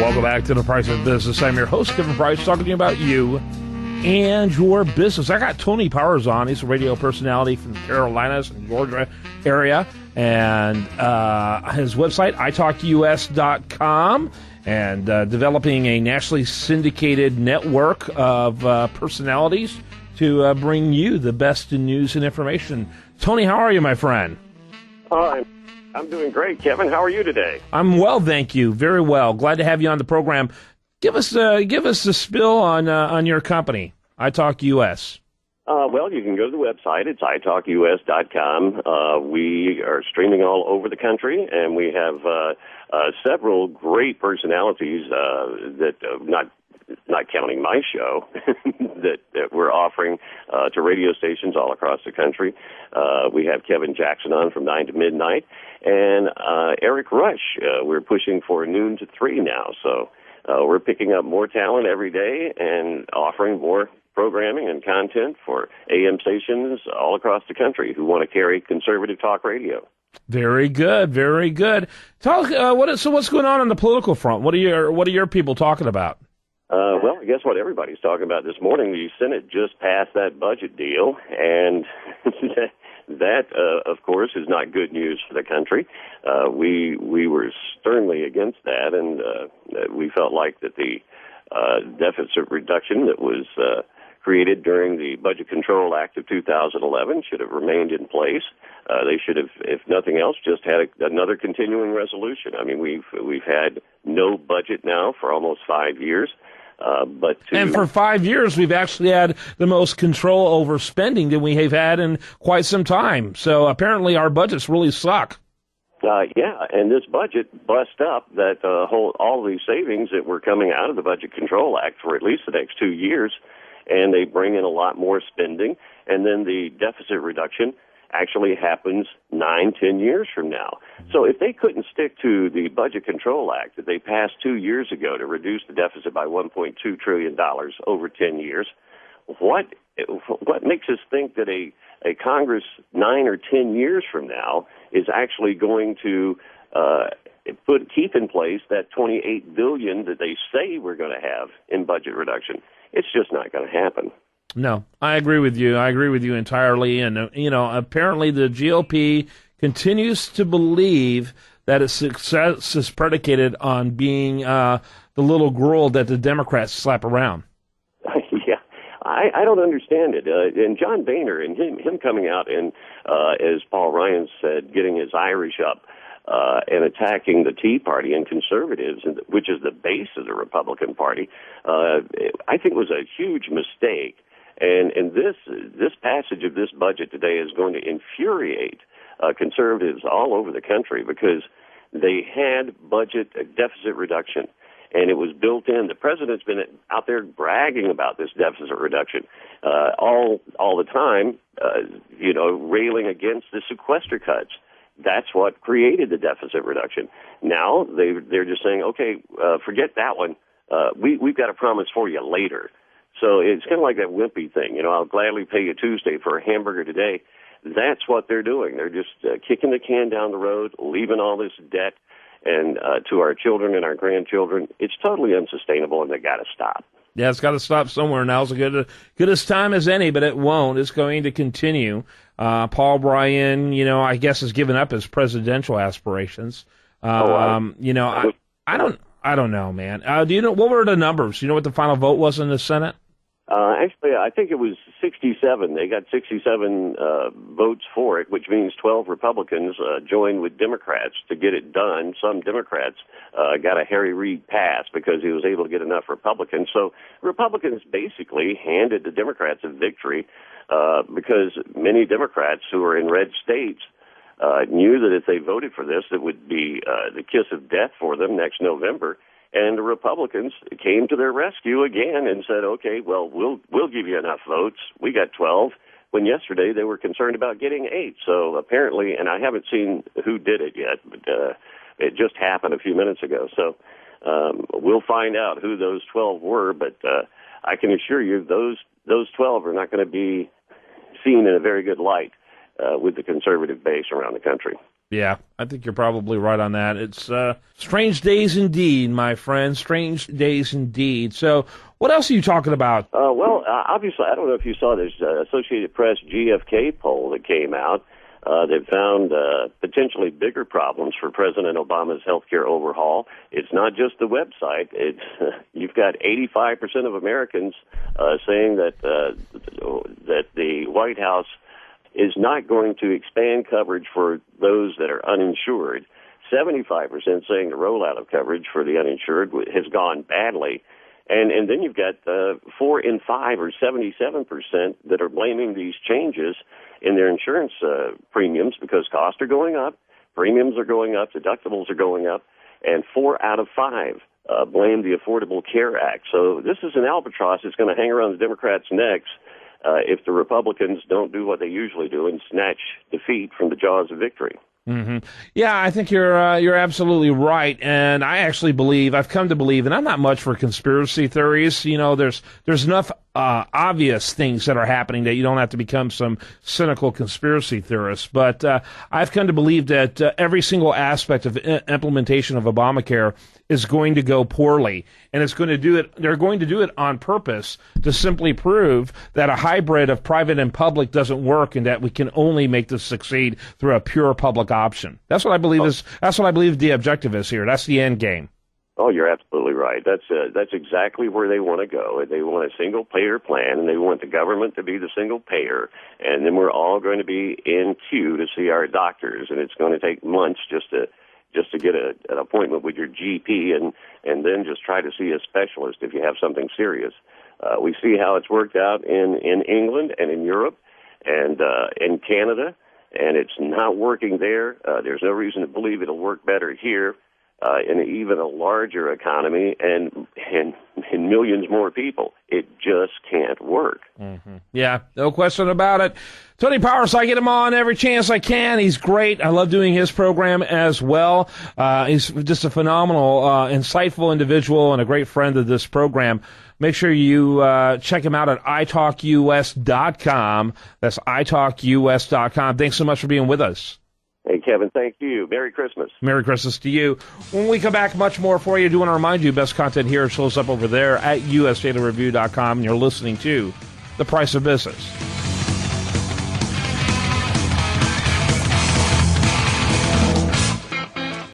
Welcome back to The Price of Business. I'm your host, Kevin Price, talking to you about you and your business. I got Tony Powers on. He's a radio personality from the Carolinas and Georgia area. And his website, italkus.com, and developing a nationally syndicated network of personalities to bring you the best in news and information. Tony, how are you, my friend? I'm doing great, Kevin. How are you today? I'm well, thank you. Very well. Glad to have you on the program. Give us the spill on your company, iTalk US. Well, you can go to the website. It's italkus.com. We are streaming all over the country, and we have several great personalities that not counting my show, that we're offering to radio stations all across the country. We have Kevin Jackson on from 9 to midnight, and Eric Rush. We're pushing for noon to 3 now, so we're picking up more talent every day and offering more programming and content for AM stations all across the country who want to carry conservative talk radio. Very good, very good. Talk. What's going on the political front? What are your people talking about? Well, I guess what everybody's talking about this morning, the Senate just passed that budget deal, and that, of course, is not good news for the country. We were sternly against that, and we felt like that the deficit reduction that was created during the Budget Control Act of 2011 should have remained in place. They should have, if nothing else, just had another continuing resolution. I mean, we've had no budget now for almost 5 years. And for 5 years, we've actually had the most control over spending than we have had in quite some time. So apparently our budgets really suck. Yeah, and this budget bust up that all these savings that were coming out of the Budget Control Act for at least the next 2 years, and they bring in a lot more spending, and then the deficit reduction actually happens 9-10 years from now. So if they couldn't stick to the Budget Control Act that they passed 2 years ago to reduce the deficit by $1.2 trillion over 10 years, what makes us think that a Congress 9 or 10 years from now is actually going to keep in place that $28 billion that they say we're going to have in budget reduction? It's just not going to happen. No, I agree with you. I agree with you entirely. And, apparently the GOP continues to believe that its success is predicated on being the little girl that the Democrats slap around. Yeah, I don't understand it. And John Boehner and him coming out and, as Paul Ryan said, getting his Irish up and attacking the Tea Party and conservatives, which is the base of the Republican Party, I think was a huge mistake. And this passage of this budget today is going to infuriate conservatives all over the country because they had budget deficit reduction, and it was built in. The president's been out there bragging about this deficit reduction all the time, railing against the sequester cuts. That's what created the deficit reduction. Now they're just saying, okay, forget that one. We've got a promise for you later. So it's kind of like that wimpy thing. I'll gladly pay you Tuesday for a hamburger today. That's what they're doing. They're just kicking the can down the road, leaving all this debt and to our children and our grandchildren. It's totally unsustainable, and they got to stop. Yeah, it's got to stop somewhere. Now's as good as time as any, but it won't. It's going to continue. Paul Ryan, I guess has given up his presidential aspirations. I don't know, man. Do you know what were the numbers? You know what the final vote was in the Senate? Actually, I think it was 67. They got 67 votes for it, which means 12 Republicans joined with Democrats to get it done. Some Democrats got a Harry Reid pass because he was able to get enough Republicans. So Republicans basically handed the Democrats a victory because many Democrats who are in red states knew that if they voted for this, it would be the kiss of death for them next November. And the Republicans came to their rescue again and said, okay, well, we'll give you enough votes. We got 12, when yesterday they were concerned about getting 8. So apparently, and I haven't seen who did it yet, but it just happened a few minutes ago. So we'll find out who those 12 were, but I can assure you those 12 are not going to be seen in a very good light with the conservative base around the country. Yeah, I think you're probably right on that. It's strange days indeed, my friend. Strange days indeed. So what else are you talking about? Obviously, I don't know if you saw this Associated Press GfK poll that came out that found potentially bigger problems for President Obama's healthcare overhaul. It's not just the website. It's you've got 85% of Americans saying that that the White House is not going to expand coverage for those that are uninsured. 75% saying the rollout of coverage for the uninsured has gone badly. And then you've got 4 in 5, or 77%, that are blaming these changes in their insurance premiums because costs are going up, premiums are going up, deductibles are going up, and 4 out of 5 blame the Affordable Care Act. So this is an albatross that's going to hang around the Democrats' necks if the Republicans don't do what they usually do and snatch defeat from the jaws of victory. Mm-hmm. Yeah, I think you're absolutely right, and I actually believe, I've come to believe, and I'm not much for conspiracy theories. You know, there's enough obvious things that are happening that you don't have to become some cynical conspiracy theorist. But I've come to believe that every single aspect of implementation of Obamacare is going to go poorly, and it's going to do it. They're going to do it on purpose to simply prove that a hybrid of private and public doesn't work, and that we can only make this succeed through a pure public option. That's what I believe That's what I believe the objective is here. That's the end game. Oh, you're absolutely right. That's exactly where they want to go. They want a single payer plan, and they want the government to be the single payer, and then we're all going to be in queue to see our doctors, and it's going to take months just to get an appointment with your GP, and then just try to see a specialist if you have something serious. We see how it's worked out in England and in Europe and in Canada, and it's not working there. There's no reason to believe it'll work better here. In even a larger economy and millions more people. It just can't work. Mm-hmm. Yeah, no question about it. Tony Powers, I get him on every chance I can. He's great. I love doing his program as well. He's just a phenomenal, insightful individual and a great friend of this program. Make sure you check him out at italkus.com. That's italkus.com. Thanks so much for being with us. Hey, Kevin, thank you. Merry Christmas. Merry Christmas to you. When we come back, much more for you. I do want to remind you, best content here shows up over there at usdailyreview.com, and you're listening to The Price of Business.